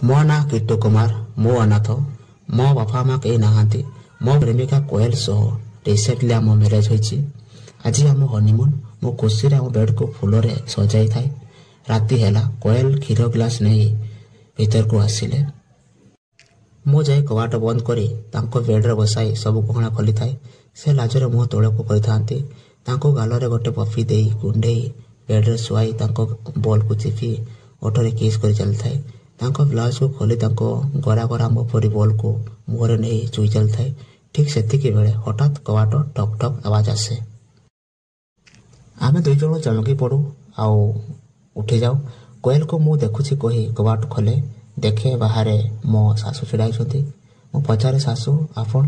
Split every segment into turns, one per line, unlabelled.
ମୋ ନାଁ କିଟୁ କୁମାର। ମୁଁ ଅନାଥ। ମୋ ବାପା ମା କେହି ନାହାନ୍ତି। ମୋ ପ୍ରେମିକା କୋଏଲ ସହ ରିସେଣ୍ଟଲି ଆମ ମ୍ୟାରେଜ୍ ହୋଇଛି। ଆଜି ଆମ ହନିମୁନ୍। ମୁଁ ଖୁସିରେ ଆମ ବେଡ୍କୁ ଫୁଲରେ ସଜାଇଥାଏ। ରାତି ହେଲା। କୋଏଲ କ୍ଷୀର ଗ୍ଲାସ୍ ନେଇ ଭିତରକୁ ଆସିଲେ। ମୁଁ ଯାଇ କବାଟ ବନ୍ଦ କରି ତାଙ୍କ ବେଡ୍ରେ ବସାଇ ସବୁ ଗହଣା ଖୋଲିଥାଏ। ସେ ଲାଜରେ ମୁହଁ ତଳକୁ କରିଥାନ୍ତି। ତାଙ୍କ ଗାଲରେ ଗୋଟେ ପଫି ଦେଇ କୁଣ୍ଢେଇ ବେଡ୍ରେ ଶୁଆଇ ତାଙ୍କ ବଲ୍କୁ ଚିପି ଓଠରେ କିସ୍ କରି ଚାଲିଥାଏ। ତାଙ୍କ ବ୍ଲାଉଜକୁ ଖୋଲି ତାଙ୍କ ଗରା ଗରା ମୋ ପରି ବଲ୍କୁ ମୁହଁରେ ନେଇ ଚୁଇ ଚାଲିଥାଏ। ଠିକ୍ ସେତିକି ବେଳେ ହଠାତ୍ କବାଟ ଠକ୍ ଠକ୍ ଆୱାଜ ଆସେ। ଆମେ ଦୁଇଜଣ ଚମକି ପଡ଼ୁ ଆଉ ଉଠିଯାଉ। କୋଏଲକୁ ମୁଁ ଦେଖୁଛି କହି କବାଟ ଖୋଲେ। ଦେଖେ ବାହାରେ ମୋ ଶାଶୁ ଛିଡ଼ା ହେଇଛନ୍ତି। ମୁଁ ପଚାରେ, ଶାଶୁ ଆପଣ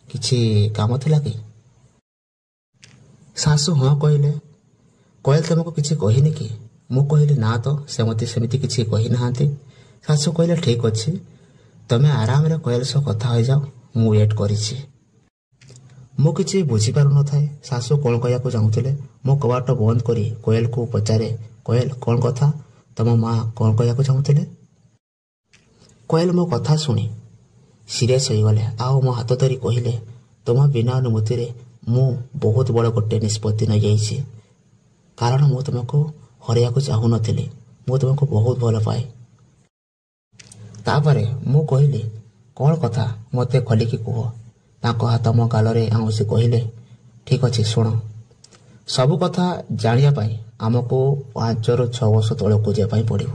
କିଛି କାମ ଥିଲା କି? ଶାଶୁ ହଁ କହିଲେ। କୋଏଲ ତମକୁ କିଛି କହିନି କି? ମୁଁ କହିଲି ନା ତ, ସେମିତି କିଛି କହିନାହାନ୍ତି। ଶାଶୁ କହିଲେ ଠିକ୍ ଅଛି, ତମେ ଆରାମରେ କୋଏଲ ସହ କଥା ହୋଇଯାଅ, ମୁଁ ୱେଟ୍ କରିଛି। ମୁଁ କିଛି ବୁଝିପାରୁନଥାଏ ଶାଶୁ କ'ଣ କହିବାକୁ ଚାହୁଁଥିଲେ। ମୁଁ କବାଟ ବନ୍ଦ କରି କୋଏଲକୁ ପଚାରେ, କୋଏଲ କ'ଣ କଥା? ତମ ମା କ'ଣ କହିବାକୁ ଚାହୁଁଥିଲେ? କୋଏଲ ମୋ କଥା ଶୁଣି ସିରିୟସ୍ ହୋଇଗଲେ ଆଉ ମୋ ହାତ ଧରି କହିଲେ, ତୁମ ବିନା ଅନୁମତିରେ ମୁଁ ବହୁତ ବଡ଼ ଗୋଟେ ନିଷ୍ପତ୍ତି ନେଇଯାଇଛି। କାରଣ ମୁଁ ତୁମକୁ ହରାଇବାକୁ ଚାହୁଁନଥିଲି। ମୁଁ ତୁମକୁ ବହୁତ ଭଲ ପାଏ। ତାପରେ ମୁଁ କହିଲି, କ'ଣ କଥା ମୋତେ ଖୋଲିକି କୁହ। ତାଙ୍କ ହାତ ମୋ ଗାଲରେ ଆଉଁସି କହିଲେ, ଠିକ୍ ଅଛି ଶୁଣ। ସବୁ କଥା ଜାଣିବା ପାଇଁ ଆମକୁ 5ରୁ 6 ବର୍ଷ ତଳକୁ ଯିବା ପାଇଁ ପଡ଼ିବ।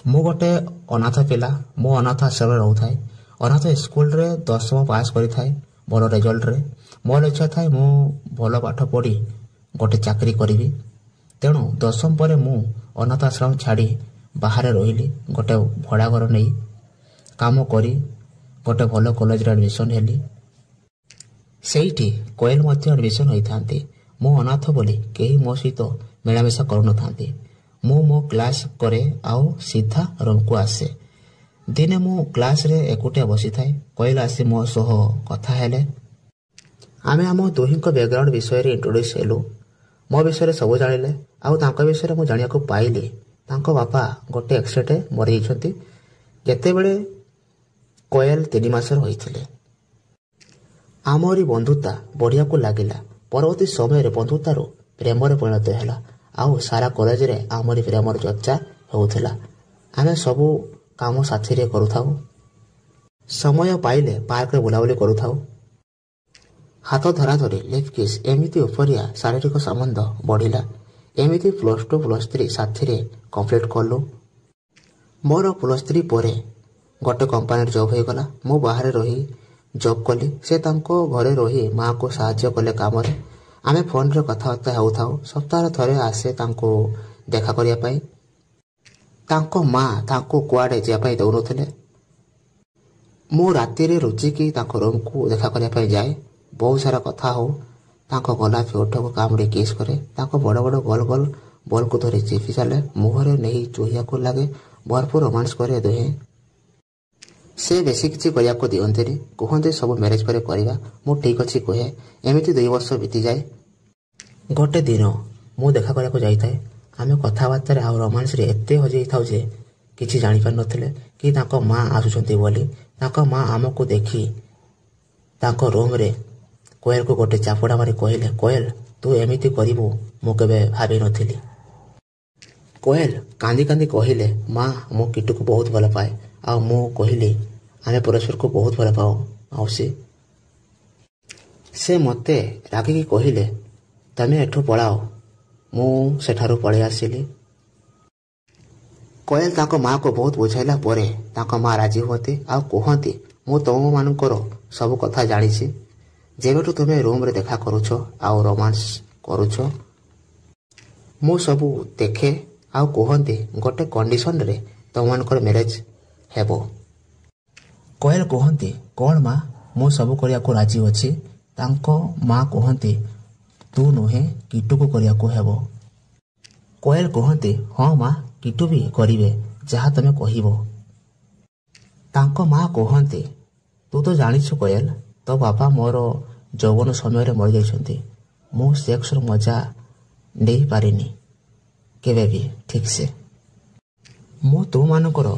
ମୁଁ ଗୋଟେ ଅନାଥ ପିଲା। ମୁଁ ଅନାଥ ଆଶ୍ରମରେ ରହୁଥାଏ। ଅନାଥ ସ୍କୁଲରେ 10ମ ପାସ୍ କରିଥାଏ ଭଲ ରେଜଲ୍ଟରେ। ମୋର ଇଚ୍ଛା ଥାଏ ମୁଁ ଭଲ ପାଠ ପଢ଼ି ଗୋଟେ ଚାକିରି କରିବି। ତେଣୁ 10ମ ପରେ ମୁଁ ଅନାଥ ଆଶ୍ରମ ଛାଡ଼ି ବାହାରେ ରହିଲି। ଗୋଟେ ଭଡ଼ା ଘର ନେଇ କାମ କରି ଗୋଟେ ଭଲ କଲେଜରେ ଆଡ଼ମିସନ୍ ହେଲି। ସେଇଠି କୋଏଲ ମଧ୍ୟ ଆଡ଼ମିସନ୍ ହୋଇଥାନ୍ତି। ମୁଁ ଅନାଥ ବୋଲି କେହି ମୋ ସହିତ ମିଳାମିଶା କରୁନଥାନ୍ତି। ମୁଁ ମୋ କ୍ଲାସ୍ କରେ ଆଉ ସିଧା ରୁମ୍କୁ ଆସେ। ଦିନେ ମୁଁ କ୍ଲାସ୍ରେ ଏକୁଟିଆ ବସିଥାଏ। କୋଏଲ ଆସି ମୋ ସହ କଥା ହେଲେ। ଆମେ ଆମ ଦୁହିଁଙ୍କ ବ୍ୟାକଗ୍ରାଉଣ୍ଡ ବିଷୟରେ ଇଣ୍ଟ୍ରୋଡ୍ୟୁସ୍ ହେଲୁ। ମୋ ବିଷୟରେ ସବୁ ଜାଣିଲେ ଆଉ ତାଙ୍କ ବିଷୟରେ ମୁଁ ଜାଣିବାକୁ ପାଇଲି ତାଙ୍କ ବାପା ଗୋଟେ ଆକ୍ସିଡେଣ୍ଟରେ ମରିଯାଇଛନ୍ତି ଯେତେବେଳେ କୋଏଲ 3 ମାସର ହୋଇଥିଲେ। ଆମରି ବନ୍ଧୁତା ବଢ଼ିବାକୁ ଲାଗିଲା। ପରବର୍ତ୍ତୀ ସମୟରେ ବନ୍ଧୁତାରୁ ପ୍ରେମରେ ପରିଣତ ହେଲା ଆଉ ସାରା କଲେଜରେ ଆମରି ପ୍ରେମର ଚର୍ଚ୍ଚା ହେଉଥିଲା। ଆମେ ସବୁ କାମ ସାଥିରେ କରୁଥାଉ। ସମୟ ପାଇଲେ ପାର୍କରେ ବୁଲାବୁଲି କରୁଥାଉ। ହାତ ଧରାଧରି ଲିପ୍ କିସ୍ ଏମିତି ଉପରିଆ ଶାରୀରିକ ସମ୍ବନ୍ଧ ବଢ଼ିଲା। ଏମିତି +2 +3 ସାଥିରେ କମ୍ପ୍ଲିଟ୍ କଲୁ। ମୋର +3 ପରେ ଗୋଟେ କମ୍ପାନୀରେ ଜବ୍ ହୋଇଗଲା। ମୁଁ ବାହାରେ ରହି ଜବ୍ କଲି। ସେ ତାଙ୍କ ଘରେ ରହି ମାଆକୁ ସାହାଯ୍ୟ କଲେ କାମରେ। ଆମେ ଫୋନରେ କଥାବାର୍ତ୍ତା ହେଉଥାଉ। ସପ୍ତାହରେ ଥରେ ଆସେ ତାଙ୍କୁ ଦେଖା କରିବା ପାଇଁ। ତାଙ୍କ ମା ତାଙ୍କୁ କୁଆଡ଼େ ଯିବା ପାଇଁ ଦେଉନଥିଲେ। ମୁଁ ରାତିରେ ଲୁଚିକି ତାଙ୍କ ରୁମ୍କୁ ଦେଖା କରିବା ପାଇଁ ଯାଏ। ବହୁତ ସାରା କଥା ହଉ। ତାଙ୍କ ଗୋଲାପୀ ଓଠକୁ କାମୁଡ଼ି କିସ୍ କରେ। ତାଙ୍କ ବଡ଼ ବଡ଼ ଗୋଲ ଗୋଲ ବଲ୍କୁ ଧରି ଚିପି ଚାଲେ। ମୁହଁରେ ନେଇ ଚୁହିବାକୁ ଲାଗେ। ଭରପୁର ରୋମାନ୍ସ କରେ ଦୁହେଁ। ସେ ବେଶୀ କିଛି କରିବାକୁ ଦିଅନ୍ତିନି। କୁହନ୍ତି ସବୁ ମ୍ୟାରେଜ୍ ପରେ କରିବା। ମୁଁ ଠିକ୍ ଅଛି କୁହେ। ଏମିତି 2 ବର୍ଷ ବିତିଯାଏ। ଗୋଟେ ଦିନ ମୁଁ ଦେଖା କରିବାକୁ ଯାଇଥାଏ। ଆମେ କଥାବାର୍ତ୍ତାରେ ଆଉ ରୋମାନ୍ସରେ ଏତେ ହଜିଯାଇଥାଉ ଯେ କିଛି ଜାଣିପାରିନଥିଲେ କି ତାଙ୍କ ମା ଆସୁଛନ୍ତି ବୋଲି। ତାଙ୍କ ମା ଆମକୁ ଦେଖି ତାଙ୍କ ରୁମ୍ରେ କୋଏଲକୁ ଗୋଟେ ଚାପୁଡ଼ା ମାରି କହିଲେ, କୋଏଲ ତୁ ଏମିତି କରିବୁ ମୁଁ କେବେ ଭାବିନଥିଲି। କୋଏଲ କାନ୍ଦି କାନ୍ଦି କହିଲେ, ମା ମୁଁ କିଟୁକୁ ବହୁତ ଭଲ ପାଏ। ଆଉ ମୁଁ କହିଲି, ଆମେ ପରସ୍ପରକୁ ବହୁତ ଭଲ ପାଉ ମାଉସୀ। ସେ ମୋତେ ରାଗିକି କହିଲେ, ତମେ ଏଠୁ ପଳାଅ। ମୁଁ ସେଠାରୁ ପଳାଇ ଆସିଲି। କୋଏଲ ତାଙ୍କ ମାଆକୁ ବହୁତ ବୁଝାଇଲା ପରେ ତାଙ୍କ ମା ରାଜି ହୁଅନ୍ତି ଆଉ କୁହନ୍ତି, ମୁଁ ତୁମମାନଙ୍କର ସବୁ କଥା ଜାଣିଛି। ଯେବେଠୁ ତୁମେ ରୁମ୍ରେ ଦେଖା କରୁଛ ଆଉ ରୋମାନ୍ସ କରୁଛ ମୁଁ ସବୁ ଦେଖେ ଆଉ କୁହନ୍ତି ଗୋଟେ କଣ୍ଡିସନରେ ତୁମମାନଙ୍କର ମ୍ୟାରେଜ୍ ହେବ। କୋଏଲ କୁହନ୍ତି, କ'ଣ ମା ମୁଁ ସବୁ କରିବାକୁ ରାଜି ଅଛି। ତାଙ୍କ ମା କୁହନ୍ତି, ତୁ ନୁହେଁ କିଟୁକୁ କରିବାକୁ ହେବ। କୋଏଲ କୁହନ୍ତି, ହଁ ମା କିଟୁ ବି କରିବେ ଯାହା ତମେ କହିବ। ତାଙ୍କ ମା କୁହନ୍ତି, ତୁ ତ ଜାଣିଛୁ କୋଏଲ ତୋ ବାପା ମୋର ଯୌବନ ସମୟରେ ମରିଯାଇଛନ୍ତି। ମୁଁ ସେକ୍ସର ମଜା ନେଇପାରିନି କେବେ ବି ଠିକ୍ସେ। ମୁଁ ତୁମମାନଙ୍କର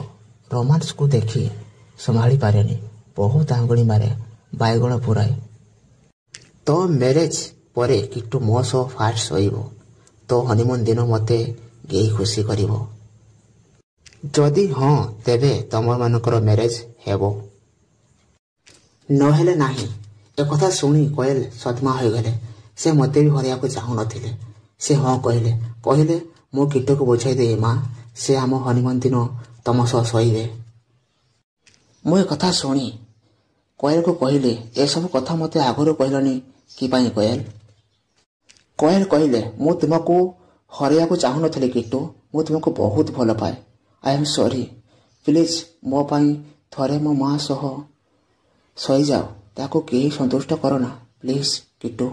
ରୋମାନ୍ସକୁ ଦେଖି ସମ୍ଭାଳି ପାରେନି। ବହୁତ ଆଙ୍ଗୁଳି ମାରେ, ବାଇଗଣ ପୁରାଏ। ତୋ ମ୍ୟାରେଜ ପରେ କିଟୁ ମୋ ସହ ଫାଷ୍ଟ ଶୋଇବ। ତୋ ହନିମୁନ ଦିନ ମୋତେ ଗେଇ ଖୁସି କରିବ। ଯଦି ହଁ ତେବେ ତମମାନଙ୍କର ମ୍ୟାରେଜ ହେବ, ନହେଲେ ନାହିଁ। ଏକଥା ଶୁଣି କୋଏଲ ସଦମା ହୋଇଗଲେ। ସେ ମୋତେ ବି ହରେଇବାକୁ ଚାହୁଁନଥିଲେ। ସେ ହଁ କହିଲେ। କହିଲେ ମୁଁ କିଟୁକୁ ବୁଝାଇ ଦେବି ମା, ସେ ଆମ ହନିମୁନ ଦିନ ତମ ସହ ଶୋଇବେ। ମୁଁ ଏକଥା ଶୁଣି କୋଏଲକୁ କହିଲି, ଏସବୁ କଥା ମୋତେ ଆଗରୁ କହିଲନି କି ପାଇଁ କୋଏଲ? କୋଏଲ କହିଲେ, ମୁଁ ତୁମକୁ ହରେଇବାକୁ ଚାହୁଁନଥିଲି କିଟୁ। ମୁଁ ତୁମକୁ ବହୁତ ଭଲ ପାଏ। I M sorry. ପ୍ଲିଜ୍ ମୋ ପାଇଁ ଥରେ ମୋ ମା ସହ ଶୋଇଯାଅ। ତାକୁ କେହି ସନ୍ତୁଷ୍ଟ କରନା ପ୍ଲିଜ୍ କିଟୁ।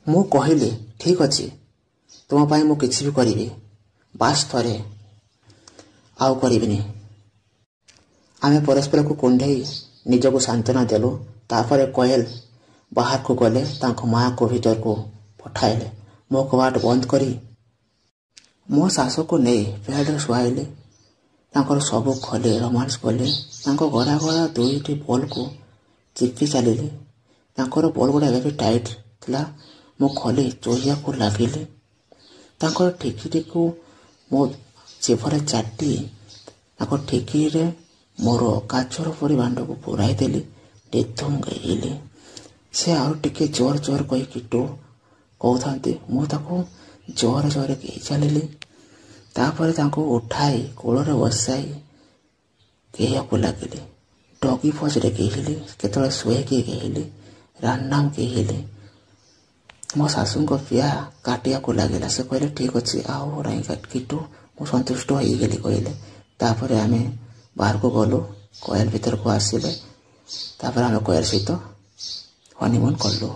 ମୁଁ କହିଲି ଠିକ୍ ଅଛି, ତୁମ ପାଇଁ ମୁଁ କିଛି ବି କରିବି, ବାସ୍ ଥରେ, ଆଉ କରିବିନି। ଆମେ ପରସ୍ପରକୁ କୁଣ୍ଢେଇ ନିଜକୁ ସାନ୍ତ୍ୱନା ଦେଲୁ। ତାପରେ କୋଏଲ ବାହାରକୁ ଗଲେ, ତାଙ୍କ ମାଆକୁ ଭିତରକୁ ପଠାଇଲେ। ମୋ କବାଟ ବନ୍ଦ କରି ମୋ ଶାଶୁକୁ ନେଇ ବେଡ଼ରେ ଶୁଆଇଲେ। ତାଙ୍କର ସବୁ ଖୋଲି ରୋମାନ୍ସ କଲେ। ତାଙ୍କ ଗଳା ଗଳା ଦୁଇଟି ବଲ୍କୁ ଚିପି ଚାଲିଲେ। ତାଙ୍କର ବଲ୍ ଗୁଡ଼ା ଏବେ ବି ଟାଇଟ୍ ଥିଲା। ମୁଁ ଖୋଲି ଚୋରିବାକୁ ଲାଗିଲି। ତାଙ୍କର ଠିକିଟିକୁ ମୋ ଜିଭରେ ଚାଟି ତାଙ୍କ ଠିକିରେ ମୋର କାଚର ପରି ଭାଣ୍ଡକୁ ପୁରାଇ ଦେଲି। ନିଧୁମ ଗେଇଲି। ସେ ଆଉ ଟିକେ ଜୋର ଜୋର କହି କିଟୁ କହୁଥାନ୍ତି। ମୁଁ ତାକୁ ଜୋର ଜୋର ଗେଇ ଚାଲିଲି। ତାପରେ ତାଙ୍କୁ ଉଠାଇ କୋଳରେ ବସାଇ ଗେଇବାକୁ ଲାଗିଲି। ଡଗି ପଜରେ ଗେଇଲି, କେତେବେଳେ ଶୋଇକି ଗେଇଲି, ରାନ୍ନାମ ଗେଇଲି। ମୋ ଶାଶୁଙ୍କ ପିଆ କାଟିବାକୁ ଲାଗିଲା। ସେ କହିଲେ ଠିକ୍ ଅଛି, ଆଉ ନାହିଁ କିଟୁ, ମୁଁ ସନ୍ତୁଷ୍ଟ ହୋଇଗଲି କହିଲେ। ତାପରେ ଆମେ ବାହାରକୁ ଗଲୁ। କୋଏଲ ଭିତରକୁ ଆସିଲେ। ତାପରେ ଆମେ କୋଏଲ ସହିତ ହନିମୁନ କଲୁ।